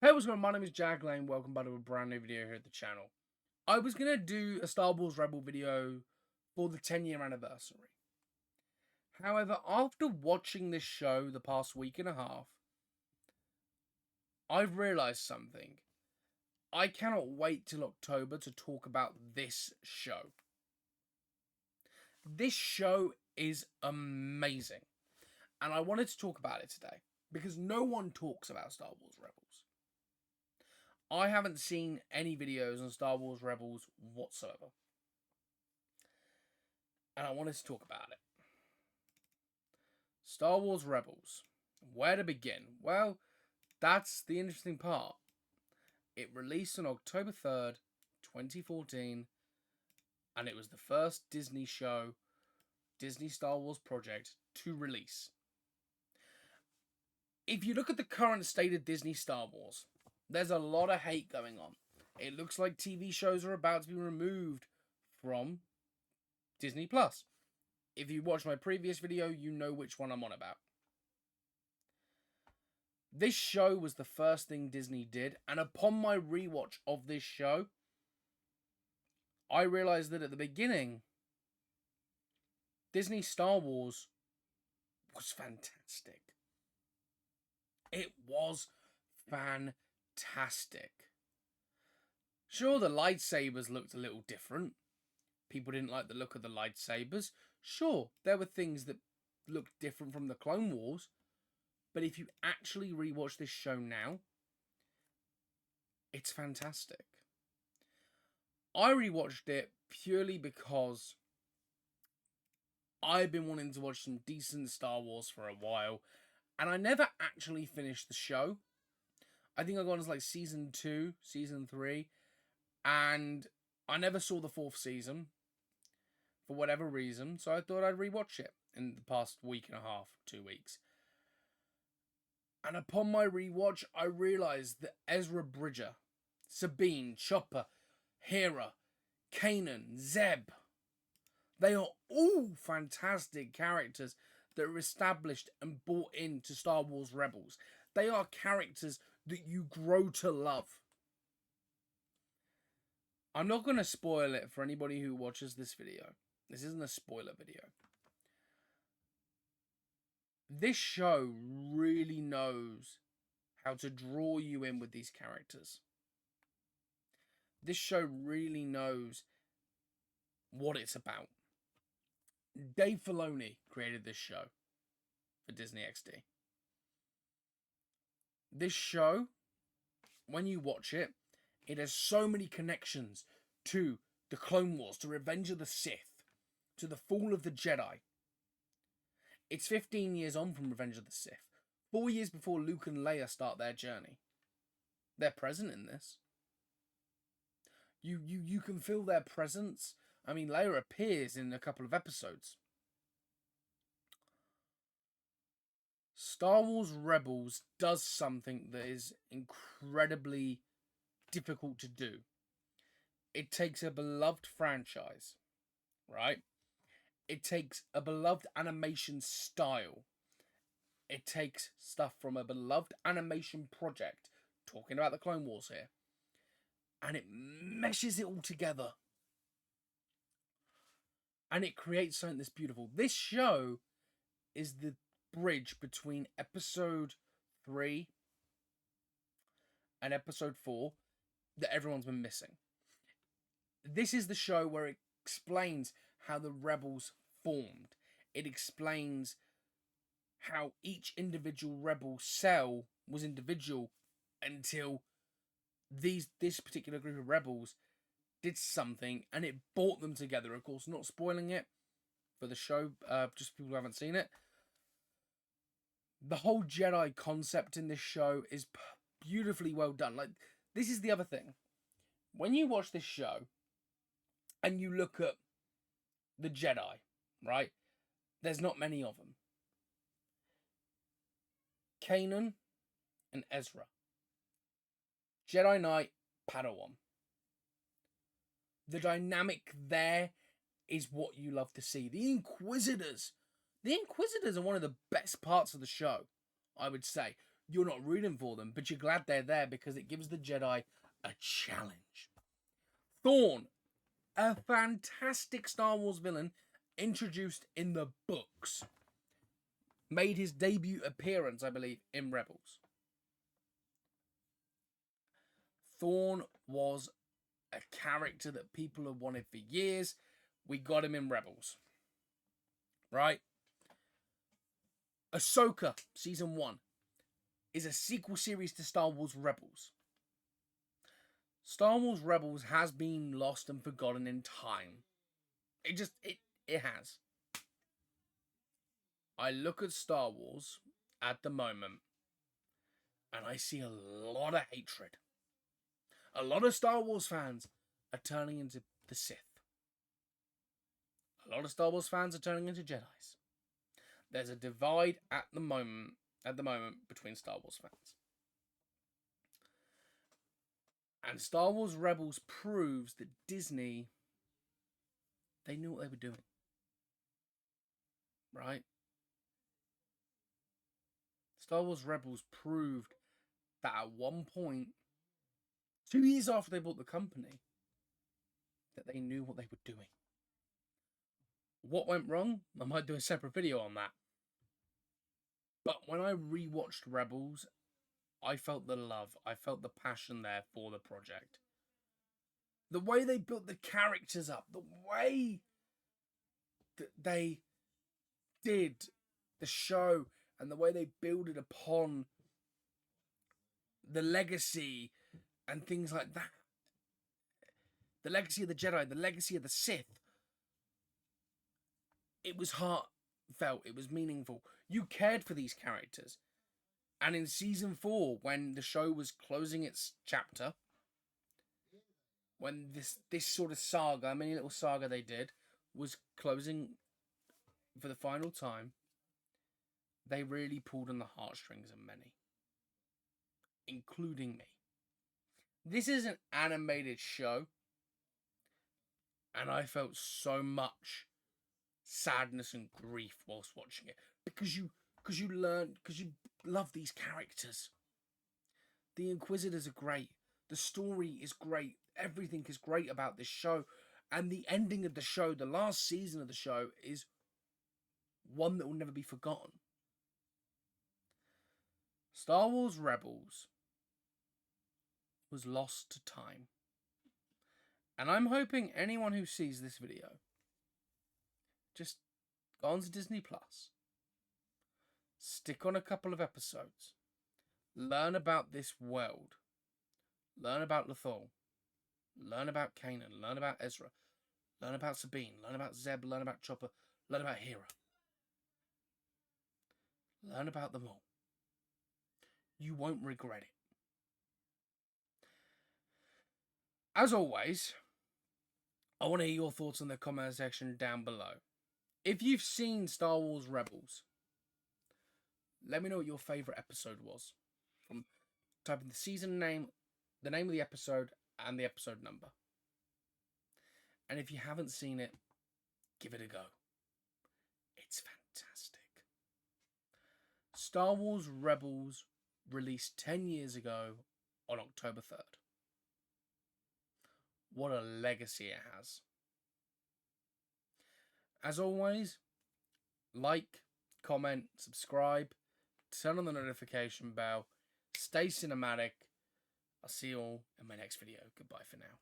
Hey, what's going on? My name is Jag Lane. Welcome back to a brand new video here at the channel. I was going to do a Star Wars Rebel video for the 10-year anniversary. However, after watching this show the past week and a half, I've realised something. I cannot wait till October to talk about this show. This show is amazing. And I wanted to talk about it today because no one talks about Star Wars Rebels. I haven't seen any videos on Star Wars Rebels whatsoever. And I wanted to talk about it. Star Wars Rebels. Where to begin? Well, that's the interesting part. It released on October 3rd, 2014, and it was the first Disney show, Disney Star Wars project, to release. If you look at the current state of Disney Star Wars, there's a lot of hate going on. It looks like TV shows are about to be removed from Disney Plus. If you watched my previous video, you know which one I'm on about. This show was the first thing Disney did, and upon my rewatch of this show, I realized that at the beginning, Disney Star Wars was fantastic. It was fantastic. Sure, the lightsabers looked a little different. People didn't like the look of the lightsabers. Sure, there were things that looked different from the Clone Wars. But if you actually rewatch this show now, it's fantastic. I rewatched it purely because I've been wanting to watch some decent Star Wars for a while. And I never actually finished the show. I think I got into like season 2, season 3. And I never saw the 4th season. For whatever reason. So I thought I'd rewatch it in the past week and a half, 2 weeks. And upon my rewatch, I realised that Ezra Bridger, Sabine, Chopper, Hera, Kanan, Zeb, they are all fantastic characters that are established and brought into Star Wars Rebels. They are characters that you grow to love. I'm not going to spoil it for anybody who watches this video. This isn't a spoiler video. This show really knows how to draw you in with these characters. This show really knows what it's about. Dave Filoni created this show for Disney XD. This show, when you watch it, it has so many connections to the Clone Wars, to Revenge of the Sith, to the Fall of the Jedi. It's 15 years on from Revenge of the Sith. 4 years before Luke and Leia start their journey. They're present in this. You can feel their presence. I mean, Leia appears in a couple of episodes. Star Wars Rebels does something that is incredibly difficult to do. It takes a beloved franchise, right? It takes a beloved animation style. It takes stuff from a beloved animation project, talking about the Clone Wars here, and it meshes it all together. And it creates something that's beautiful. This show is the bridge between episode 3 and episode 4 that everyone's been missing. This is the show where it explains how the Rebels formed. It explains how each individual rebel cell was individual until this particular group of rebels did something and it brought them together. Of course, not spoiling it for the show, just people who haven't seen it. The whole Jedi concept in this show is beautifully well done. Like, this is the other thing. When you watch this show and you look at the Jedi, right? There's not many of them. Kanan and Ezra. Jedi Knight, Padawan. The dynamic there is what you love to see. The Inquisitors are one of the best parts of the show, I would say. you're not rooting for them, but you're glad they're there because it gives the Jedi a challenge. Thrawn, a fantastic Star Wars villain introduced in the books, made his debut appearance, I believe, in Rebels. Thrawn was a character that people have wanted for years. We got him in Rebels. Right? Ahsoka, Season 1, is a sequel series to Star Wars Rebels. Star Wars Rebels has been lost and forgotten in time. It has. I look at Star Wars at the moment and I see a lot of hatred. A lot of Star Wars fans are turning into the Sith. A lot of Star Wars fans are turning into Jedis. There's a divide at the moment between Star Wars fans. And Star Wars Rebels proves that Disney, they knew what they were doing. Right? Star Wars Rebels proved that at one point, 2 years after they bought the company, that they knew what they were doing. What went wrong? I might do a separate video on that. But when I rewatched Rebels, I felt the love. I felt the passion there for the project. The way they built the characters up, the way that they did the show, and the way they build it upon the legacy and things like that. The legacy of the Jedi, the legacy of the Sith. It was heartfelt. It was meaningful. You cared for these characters. And in Season 4, when the show was closing its chapter, when this sort of saga, mini little saga they did, was closing for the final time, they really pulled on the heartstrings of many, including me. This is an animated show, and I felt so much sadness and grief whilst watching it because you love these characters. The Inquisitors are great. The story is great. Everything is great about this show, and the ending of the show, the last season of the show, is one that will never be forgotten. Star Wars Rebels was lost to time. And I'm hoping anyone who sees this video just go on to Disney Plus, stick on a couple of episodes, learn about this world, learn about Lothal, learn about Kanan, learn about Ezra, learn about Sabine, learn about Zeb, learn about Chopper, learn about Hera. Learn about them all. You won't regret it. As always, I want to hear your thoughts in the comment section down below. If you've seen Star Wars Rebels, let me know what your favourite episode was. From typing the season name, the name of the episode, and the episode number. And if you haven't seen it, give it a go. It's fantastic. Star Wars Rebels released 10 years ago on October 3rd. What a legacy it has. As always, like, comment, subscribe, turn on the notification bell, stay cinematic. I'll see you all in my next video. Goodbye for now.